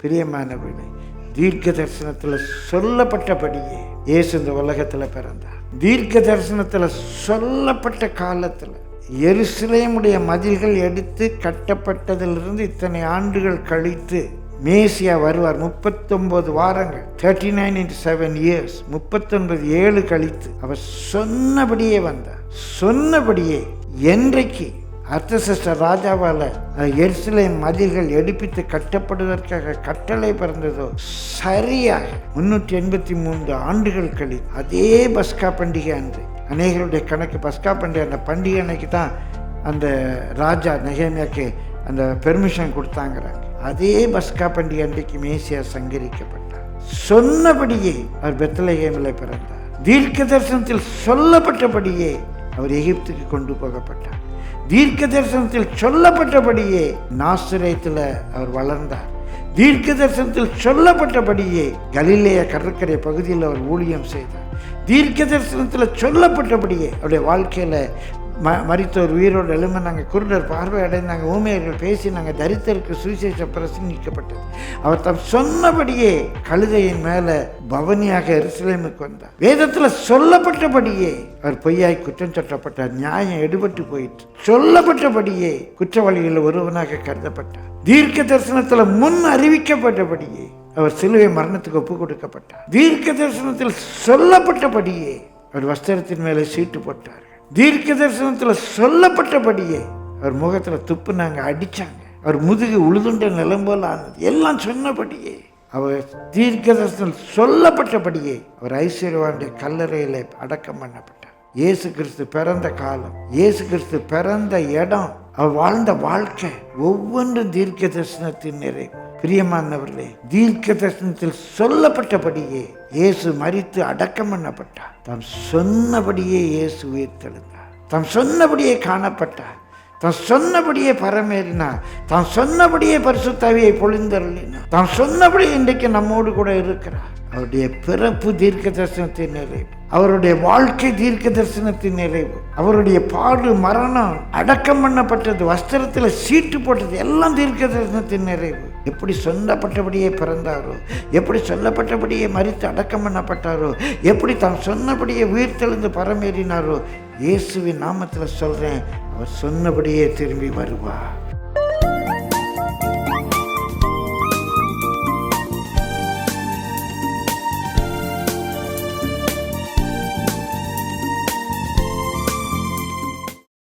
பிரியமானவர்களே, தீர்க்க தரிசனத்தில் சொல்லப்பட்டபடியே இயேசு இந்த உலகத்தில் பிறந்தார். தீர்க்க தரிசனத்தில் சொல்லப்பட்ட காலத்தில் எருசலேமுடைய மதில்கள் எடுத்து கட்டப்பட்டதிலிருந்து இத்தனை ஆண்டுகள் கழித்து மேசியா வருவார். 39 வாரங்கள், 39 × 7 years, 39 கழித்து அவர் சொன்னபடியே வந்தார். சொன்னபடியே என்றைக்கு அர்த்தசஷ்ட ராஜாவால் எருசலேம் மதில்கள் எடுப்பித்து கட்டப்படுவதற்காக கட்டளை பிறந்ததோ, சரியாக 383 ஆண்டுகள் கழித்து அதே பஸ்கா பண்டிகை அன்று, அநேகருடைய கணக்கு பஸ்கா பண்டிகை அந்த பண்டிகை அன்னைக்கு தான் அந்த ராஜா நெகேமியாவுக்கு அந்த பெர்மிஷன் கொடுத்தாங்கிறாங்க. அதே பஸ்கா பண்டிகை அன்றைக்கு மேசியா சங்கரிக்கப்பட்டார். சொன்னபடியே அவர் பெத்லகேமில் பிறந்தார். தீர்க்க தரிசனத்தில் சொல்லப்பட்டபடியே அவர் எகிப்துக்கு கொண்டு போகப்பட்டார். தீர்க்க தரிசனத்தில் சொல்லப்பட்டபடியே நாசரேத்தில் அவர் வளர்ந்தார். தீர்க்க தரிசனத்தில் சொல்லப்பட்டபடியே கலிலேய கடற்கரை பகுதியில் அவர் ஊழியம் செய்தார். தீர்க்க தரிசனத்தில் சொல்லப்பட்டபடியே அவருடைய வாழ்க்கையில் மரித்தோர் உயிரோடு எழும்பினாங்க, குருடர் பார்வை அடைந்தாங்க, ஊமையர்கள் பேசினாங்க, தரித்திரருக்கு சுவிசேஷம் பிரசங்கிக்கப்பட்டது. அவர் தம் சொன்னபடியே கழுதையின் மேலே பவனியாக எருசலேமுக்கு வந்தார். வேதத்தில் சொல்லப்பட்டபடியே அவர் பொய்யாய் குற்றம் சாட்டப்பட்டார். நியாயம் எடுபட்டு போயிற்று. சொல்லப்பட்டபடியே குற்றவாளிகள் ஒருவனாக கருதப்பட்டார். தீர்க்க தரிசனத்தில் முன் அறிவிக்கப்பட்டபடியே அவர் சிலுவை மரணத்துக்கு ஒப்பு கொடுக்கப்பட்டார். தீர்க்க தரிசனத்தில் சொல்லப்பட்டபடியே அவர் வஸ்திரத்தின் மேலே சீட்டு போட்டார். தீர்க்க தரிசனத்தில் சொல்லப்பட்டபடியே அவர் முகத்தில் துப்புனாங்க, அடித்தாங்க, அவர் முதுகு உழுதுண்ட நிலம் போல ஆனது. எல்லாம் சொன்னபடியே அவர் தீர்க்க தரிசனத்தில் சொல்லப்பட்டபடியே அவர் ஐஸ்வர்யவானுடைய கல்லறையில் அடக்கம் பண்ணப்பட்டார். இயேசு கிறிஸ்து பிறந்த காலம், இயேசு கிறிஸ்து பிறந்த இடம், அவர் வாழ்ந்த வாழ்க்கை ஒவ்வொன்றும் தீர்க்க தரிசனத்தின் நிறைவு. பிரியமானவர்களே, தீர்க்க தரிசனத்தில் சொல்லப்பட்டபடியே இயேசு மரித்து அடக்கம் பண்ணப்பட்டார். தாம் சொன்னபடியே இயேசு உயிர்த்தெழுந்தார். தாம் சொன்னபடியே காணப்பட்டார். தாம் சொன்னபடியே பரமேறினார். தாம் சொன்னபடியே பரிசுத்தாவியை பொழிந்தருளினார். தாம் சொன்னபடியே இன்றைக்கு நம்மோடு கூட இருக்கிறார். அவருடைய பிறப்பு தீர்க்க தரிசனத்தின் நிறைவு, அவருடைய வாழ்க்கை தீர்க்க தரிசனத்தின் நிறைவு, அவருடைய பாடு, மரணம், அடக்கம் பண்ணப்பட்டது, வஸ்திரத்தில் சீட்டு போட்டது, எல்லாம் தீர்க்க தரிசனத்தின் நிறைவு. எப்படி சொல்லப்பட்டபடியே பிறந்தாரோ, எப்படி சொல்லப்பட்டபடியே மரித்து அடக்கம் பண்ணப்பட்டாரோ, எப்படி தான் சொன்னபடியே உயிர்த்தெழுந்து பரமேறினாரோ, இயேசுவின் நாமத்தில் சொல்கிறேன், அவர் சொன்னபடியே திரும்பி வருவார்.